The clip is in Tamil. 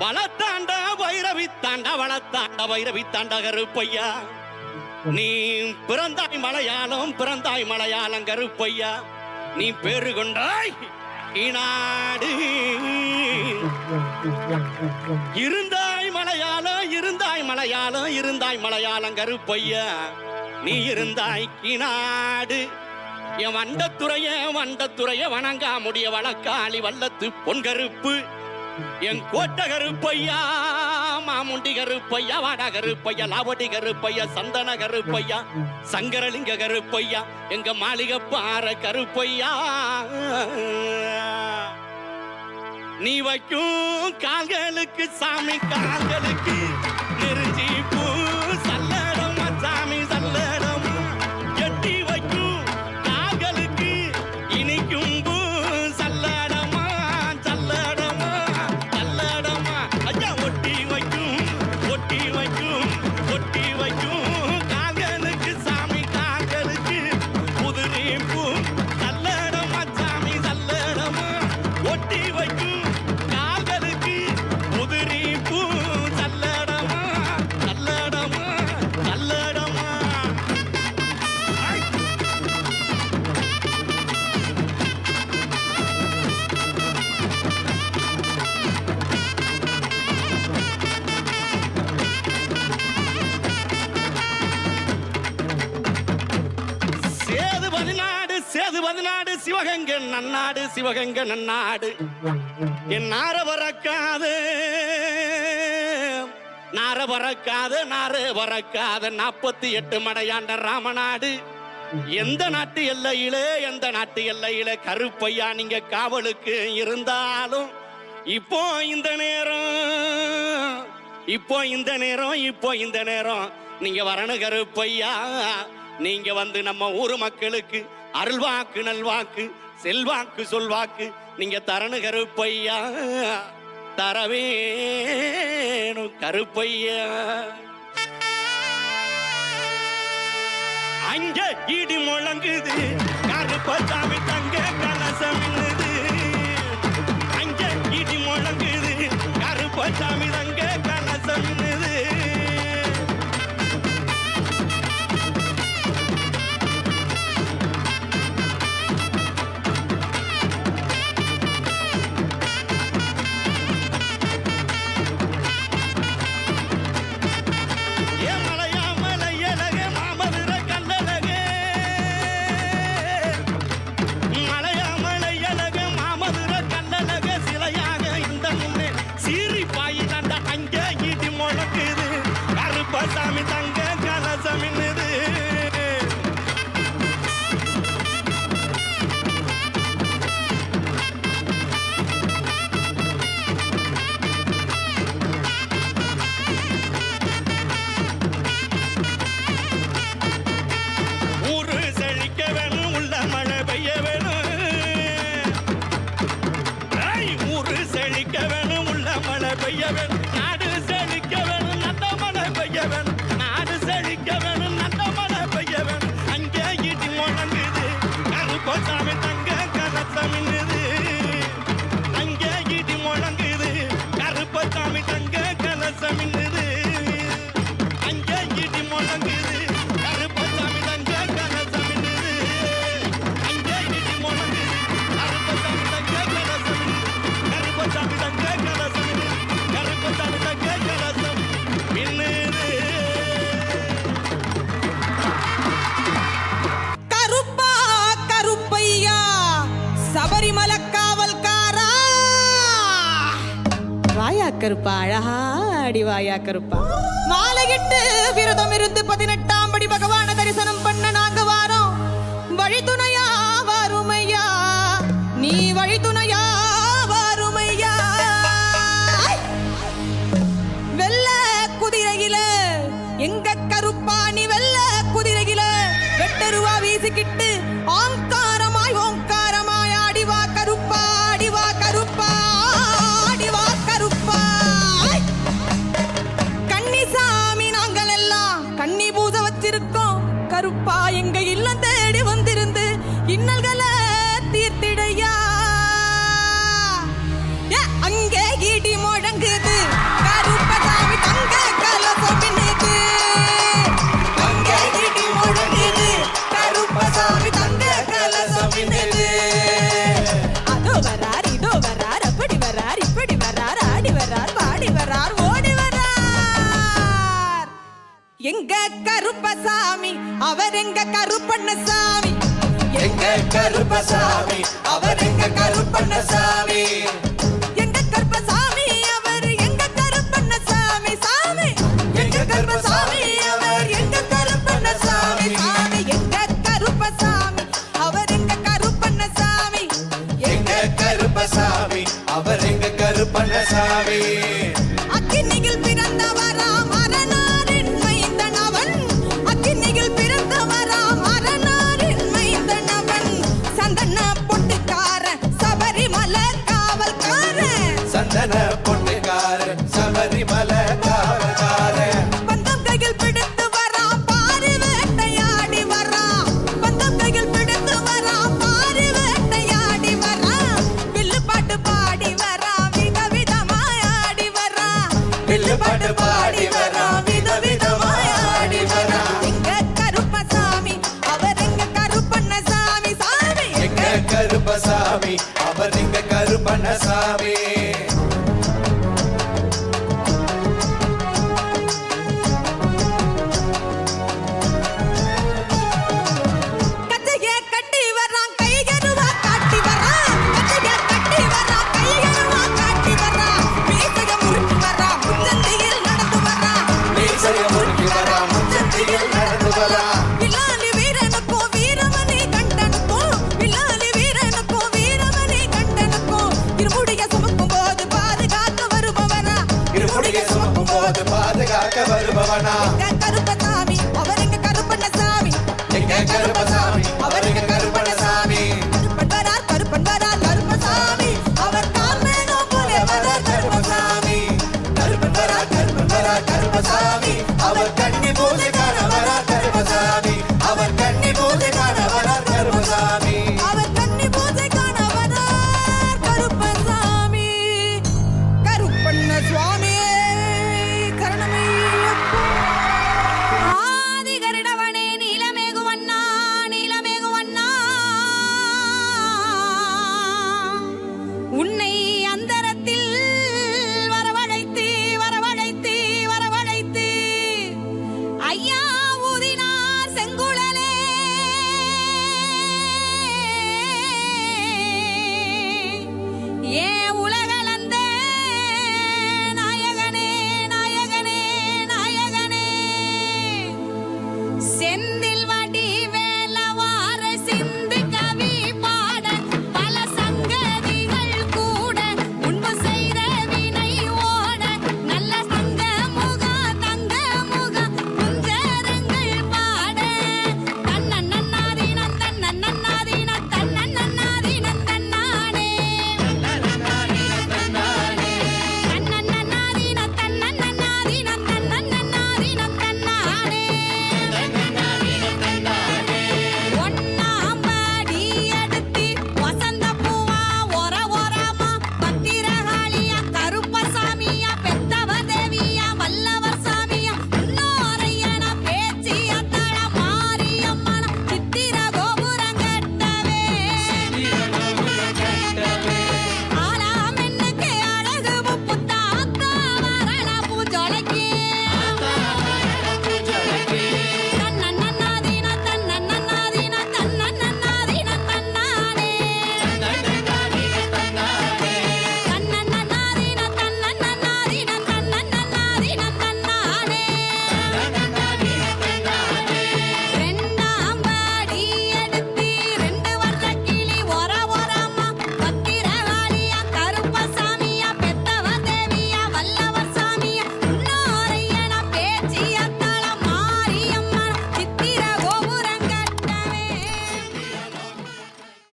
வளத்தாண்ட வைரவி தாண்டா வளத்தாண்ட வைரவி தாண்டா கருப்பையா நீ பிறந்தாய் மலையாளம் கருப்பையா நீ பேரு கொண்டாய் ஈனாடு இருந்தாய் மலையாளம் கருப்பையா நீ இருந்தாய் ஈனாடு என் வண்டத்துறைய வணங்கா முடிய வழக்காளி வல்லத்து பொன் கருப்பு என் கோட்ட கருப்பையா மாமுண்டி கருப்பையா வாடா கருப்பையா லாவடி கருப்பையா சந்தன கருப்பையா சங்கரலிங்க கருப்பையா எங்க மாளிகை பாற கருப்பையா நீ வைக்கும் கால்களுக்கு சாமி கால்களுக்கு நெருஞ்சி பூ சல்லடமா சாமி சல்லடமா எட்டி வைக்கும் கால்களுக்கு இனிக்கும் பூ சல்லடமா சல்லடமா சல்லடமா ஐயா ஒட்டி வைக்கும் கால்களுக்கு சாமி கால்களுக்கு புதுநீ பூ சல்லடமா சாமி சல்லடமா ஒட்டி வைக்கும் சிவகங்கை நன்னாடு என் நார பறக்காது 48 மடையாண்ட ராமநாடு எந்த நாட்டு எல்லையிலே கருப்பையா நீங்க காவலுக்கு இருந்தாலும் இப்போ இந்த நேரம் நீங்க வரணும் கருப்பையா நீங்க வந்து நம்ம ஊரு மக்களுக்கு அருள்வாக்கு நல்வாக்கு செல்வாக்கு சொல்வாக்கு நீங்க தரணு கருப்பையா தரவேணும் கருப்பையா அங்க இடி முழங்குது கருப்பசாமி தங்க கலசம் அங்க இடி முழங்குது கருப்பசாமி தங்க கலசம் கருப்பா அழகா அடிவாயா கருப்பா மாலையிட்டு விரதம் இருந்து 18ஆம் படி பகவான தரிசனம் பண்ண நாங்க வாரோம் வழித்துணையா வருமையா நீ வழித்துணையா வருமையா வெள்ள குதிரையில எங்க கருப்பா நீ வெள்ள குதிரையில வெட்டருவா வீசிக்கிட்டு ஆங்காரமாய் ஓங்காரமாய் அடிவா கருப்பா அடிவா கருப்பா கருப்பா எங்க இல்லம் தேடி வந்திருந்து இன்னல்களை தீர்த்திடையா அங்கே இடி முழங்குது வரார் இதோ வரார் அப்படி வரார் இப்படி வரார் ஆடி வரார் பாடி வரார் ஓடி வரார் எங்க கருப்பசாமி அவர் எங்க கருப்பண்ணசாமி எங்க கருப்பசாமி அவர் எங்க கருப்பண்ணசாமி எங்க கருப்பசாமி அவர் எங்க கருப்பண்ணசாமி சாமி எங்க கருப்பசாமி அவர் எங்க கருப்பண்ணசாமி சாமி எங்க கருப்பசாமி அவர் எங்க கருப்பண்ணசாமி எங்க கருப்பசாமி அவர் எங்க கருப்பண்ணசாமி அக்கினியில் பிறந்தவராம் அரணாரின் மைந்தன் அவன் அக்கினியில் பிறந்தவராம் அரணாரின் மைந்தன் அவன் சந்தன பொட்டுக்காரன் சபரிமலை காவல்காரன் சந்தன பொட்டுக்காரன் சபரிமலை காவல்காரன் பந்தம் கையில் பிடித்து வரான் பாரி வேட்டையாடி வரான் பந்தம் கையில் பிடித்து வரான் பாரி வேட்டையாடி வரான் வில்லு பாட்டு பாடி வரான் விதவிதமாய் ஆடி வரான் வில்லு பாட்டு பாடி வரான் விதவிதமாய் ஆடி வரான் எங்க கருப்பசாமி அவர் எங்க கருப்பண்ணசாமி சாமி எங்க கருப்பசாமி அவர் எங்க கருப்பண்ணசாமி கச்சைய கட்டி வரான் கைகருவா காட்டி வரான் கச்சைய கட்டி வரான் கைகருவா காட்டி வரான் மீசைய முறுக்கி வரான் முச்சந்தியில் நடந்து வரான் மீசைய முறுக்கி வரான் முச்சந்தியில் நடந்து வரான் வில்லாலி வீரனுக்கும் வீரமணி கண்டனுக்கும் வில்லாலி வீரனுக்கும் வீரமணி கண்டனுக்கும் இருமுடிய சுமக்கும் போது பாதுகாக்க வருபவனா இருமுடியை சுமக்கும் போது பாதுகாக்க வருபவனா எங்க